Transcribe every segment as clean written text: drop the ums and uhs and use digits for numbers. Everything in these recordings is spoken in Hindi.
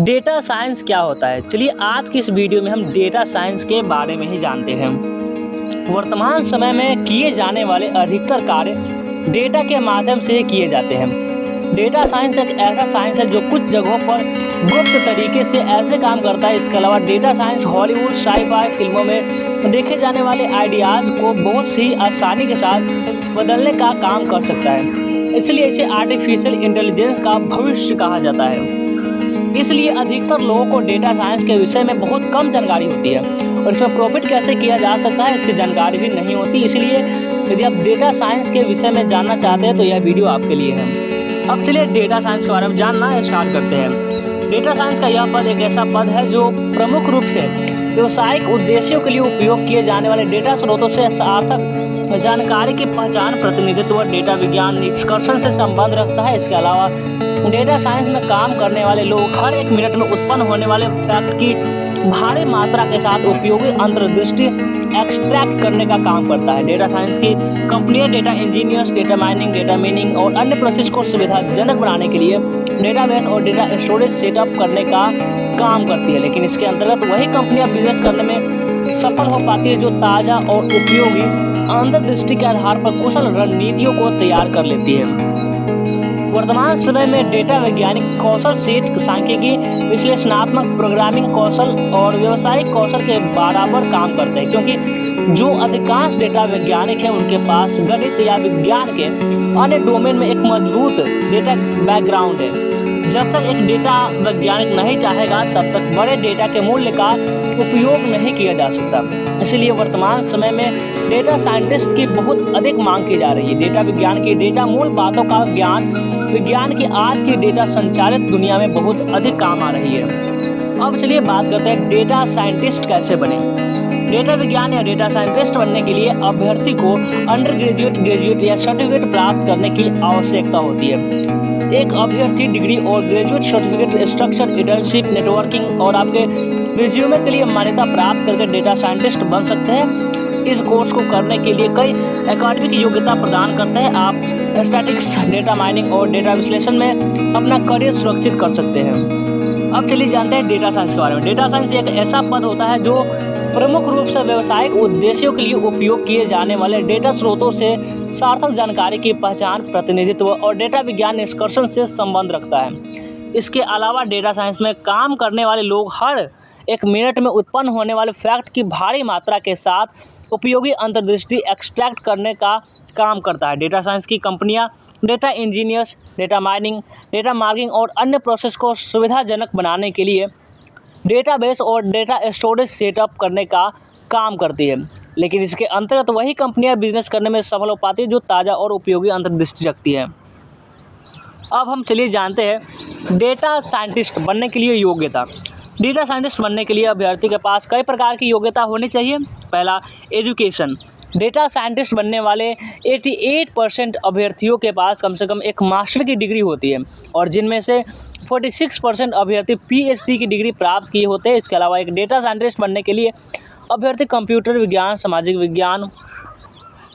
डेटा साइंस क्या होता है? चलिए आज की इस वीडियो में हम डेटा साइंस के बारे में ही जानते हैं। वर्तमान समय में किए जाने वाले अधिकतर कार्य डेटा के माध्यम से ही किए जाते हैं। डेटा साइंस एक ऐसा साइंस है जो कुछ जगहों पर गुप्त तरीके से ऐसे काम करता है। इसके अलावा डेटा साइंस हॉलीवुड साई-फाई फिल्मों में देखे जाने वाले आइडियाज़ को बहुत ही आसानी के साथ बदलने का काम कर सकता है। इसलिए इसे आर्टिफिशियल इंटेलिजेंस का भविष्य कहा जाता है। इसलिए अधिकतर लोगों को डेटा साइंस के विषय में बहुत कम जानकारी होती है और इसमें प्रॉफिट कैसे किया जा सकता है इसकी जानकारी भी नहीं होती। इसलिए यदि आप डेटा साइंस के विषय में जानना चाहते हैं तो यह वीडियो आपके लिए है। अब चलिए डेटा साइंस के बारे में जानना स्टार्ट करते हैं। डेटा साइंस का यह पद एक ऐसा पद है जो प्रमुख रूप से व्यावसायिक उद्देश्यों के लिए उपयोग किए जाने वाले डेटा स्रोतों से सार्थक जानकारी की पहचान, प्रतिनिधित्व, डेटा विज्ञान, निष्कर्षण से संबंध रखता है। इसके अलावा डेटा साइंस में काम करने वाले लोग हर एक मिनट में उत्पन्न होने वाले फैक्ट की भारी मात्रा के साथ उपयोगी अंतर्दृष्टि एक्सट्रैक्ट करने का काम करता है। डेटा साइंस की कंपनियां data engineers, data mining, data meaning और अन्य प्रोसेस को सुविधाजनक बनाने के लिए डेटाबेस और डेटा स्टोरेज सेटअप करने का काम करती है। लेकिन इसके अंतर्गत वही कंपनियां बिजनेस करने में सफल हो पाती है जो ताज़ा और उपयोगी अंतर्दृष्टि के आधार पर कुशल रणनीतियों को तैयार कर लेती है। वर्तमान समय में डेटा वैज्ञानिक कौशल सेट सांख्यिकी, विश्लेषणात्मक प्रोग्रामिंग कौशल और व्यावसायिक कौशल के बराबर काम करते हैं, क्योंकि जो अधिकांश डेटा वैज्ञानिक हैं उनके पास गणित या विज्ञान के अन्य डोमेन में एक मजबूत डेटा बैकग्राउंड है। जब तक एक डेटा वैज्ञानिक नहीं चाहेगा तब तक बड़े डेटा के मूल्य का उपयोग नहीं किया जा सकता। इसलिए वर्तमान समय में डेटा साइंटिस्ट की बहुत अधिक मांग की जा रही है। डेटा विज्ञान की डेटा मूल बातों का ज्ञान विज्ञान की आज की डेटा संचालित दुनिया में बहुत अधिक काम आ रही है। अब चलिए बात करते हैं डेटा साइंटिस्ट कैसे बने। डेटा विज्ञान या डेटा साइंटिस्ट बनने के लिए अभ्यर्थी को अंडर ग्रेजुएट, ग्रेजुएट या सर्टिफिकेट प्राप्त करने की आवश्यकता होती है। एक अभ्यर्थी डिग्री और graduate certificate, structure, internship, networking और आपके रिज्यूमे के लिए मान्यता प्राप्त करके डेटा साइंटिस्ट बन सकते हैं। इस कोर्स को करने के लिए कई एकेडमिक योग्यता प्रदान करते हैं। आप स्टैटिक्स, डेटा माइनिंग और डेटा विश्लेषण में अपना करियर सुरक्षित कर सकते हैं। अब चलिए जानते हैं डेटा साइंस के बारे में। डेटा साइंस एक ऐसा पद होता है जो प्रमुख रूप से व्यावसायिक उद्देश्यों के लिए उपयोग किए जाने वाले डेटा स्रोतों से सार्थक जानकारी की पहचान, प्रतिनिधित्व और डेटा विज्ञान निष्कर्षण से संबंध रखता है। इसके अलावा डेटा साइंस में काम करने वाले लोग हर एक मिनट में उत्पन्न होने वाले फैक्ट की भारी मात्रा के साथ उपयोगी अंतर्दृष्टि एक्सट्रैक्ट करने का काम करता है। डेटा साइंस की कंपनियां data engineers, data mining, data marking और अन्य प्रोसेस को सुविधाजनक बनाने के लिए डेटाबेस और डेटा स्टोरेज सेटअप करने का काम करती है। लेकिन इसके अंतर्गत वही कंपनियां बिजनेस करने में सफल हो पाती है जो ताज़ा और उपयोगी अंतर्दृष्टि रखती है। अब हम चलिए जानते हैं डेटा साइंटिस्ट बनने के लिए योग्यता। डेटा साइंटिस्ट बनने के लिए अभ्यर्थी के पास कई प्रकार की योग्यता होनी चाहिए। पहला, एजुकेशन। डेटा साइंटिस्ट बनने वाले 88% अभ्यर्थियों के पास कम से कम एक मास्टर की डिग्री होती है और जिनमें से 46% अभ्यर्थी PhD की डिग्री प्राप्त किए होते हैं। इसके अलावा एक डेटा साइंटिस्ट बनने के लिए अभ्यर्थी कंप्यूटर विज्ञान, सामाजिक विज्ञान,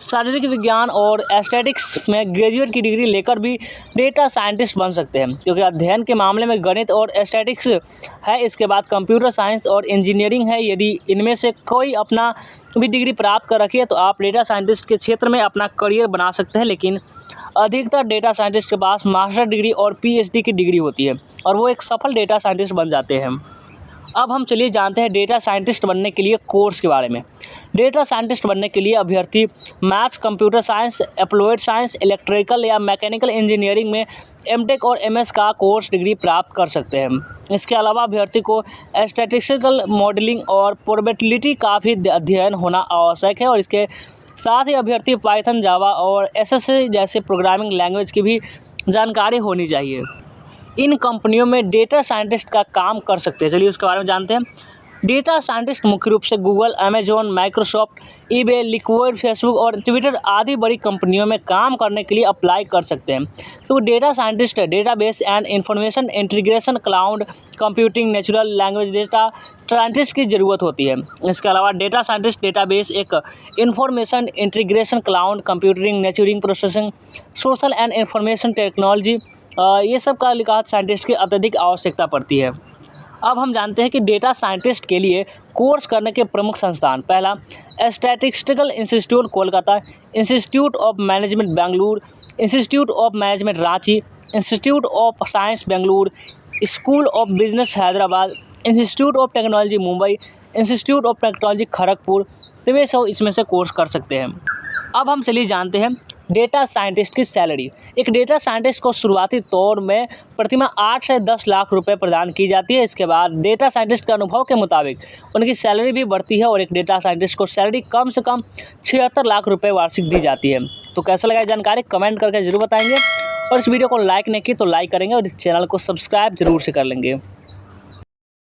शारीरिक विज्ञान और एस्थेटिक्स में ग्रेजुएट की डिग्री लेकर भी डेटा साइंटिस्ट बन सकते हैं, क्योंकि अध्ययन के मामले में गणित और एस्थेटिक्स है। इसके बाद कंप्यूटर साइंस और इंजीनियरिंग है। यदि इनमें से कोई अपना भी डिग्री प्राप्त कर रखी है तो आप डेटा साइंटिस्ट के क्षेत्र में अपना करियर बना सकते हैं। लेकिन अधिकतर डेटा साइंटिस्ट के पास मास्टर डिग्री और PhD की डिग्री होती है और वो एक सफल डेटा साइंटिस्ट बन जाते हैं। अब हम चलिए जानते हैं डेटा साइंटिस्ट बनने के लिए कोर्स के बारे में। डेटा साइंटिस्ट बनने के लिए अभ्यर्थी maths, computer science, applied science, electrical या मैकेनिकल इंजीनियरिंग में MTech और MS का कोर्स डिग्री प्राप्त कर सकते हैं। इसके अलावा अभ्यर्थी को स्टैटिस्टिकल मॉडलिंग और प्रोबेबिलिटी का भी अध्ययन होना आवश्यक है और इसके साथ ही अभ्यर्थी पाइथन, जावा और SSA जैसे प्रोग्रामिंग लैंग्वेज की भी जानकारी होनी चाहिए। इन कंपनियों में डेटा साइंटिस्ट का काम कर सकते हैं। चलिए उसके बारे में जानते हैं। डेटा साइंटिस्ट मुख्य रूप से Google, Amazon, Microsoft, eBay, liquid, Facebook और ट्विटर आदि बड़ी कंपनियों में काम करने के लिए अप्लाई कर सकते हैं। तो data scientist database and information integration, cloud computing, natural language data scientist की ज़रूरत होती है। इसके अलावा डेटा साइंटिस्ट डेटाबेस, एक information integration, cloud computing, natural processing, social and information technology, ये सब का लिहाज साइंटिस्ट की अत्यधिक आवश्यकता पड़ती है। अब हम जानते हैं कि डेटा साइंटिस्ट के लिए कोर्स करने के प्रमुख संस्थान। पहला, statistical institute Kolkata, institute of management Bengaluru, institute of management Ranchi, institute of science Bengaluru, school of business Hyderabad, institute of technology Mumbai, institute of technology Kharagpur. तो वे सब इसमें से कोर्स कर सकते हैं। अब हम चलिए जानते हैं डेटा साइंटिस्ट की सैलरी। एक डेटा साइंटिस्ट को शुरुआती तौर में प्रतिमाह 8 से 10 लाख रुपए प्रदान की जाती है। इसके बाद डेटा साइंटिस्ट के अनुभव के मुताबिक उनकी सैलरी भी बढ़ती है और एक डेटा साइंटिस्ट को सैलरी कम से कम 76 लाख रुपए वार्षिक दी जाती है। तो कैसा लगा जानकारी कमेंट करके जरूर बताएंगे और इस वीडियो को लाइक नहीं की तो लाइक करेंगे और इस चैनल को सब्सक्राइब जरूर से कर लेंगे।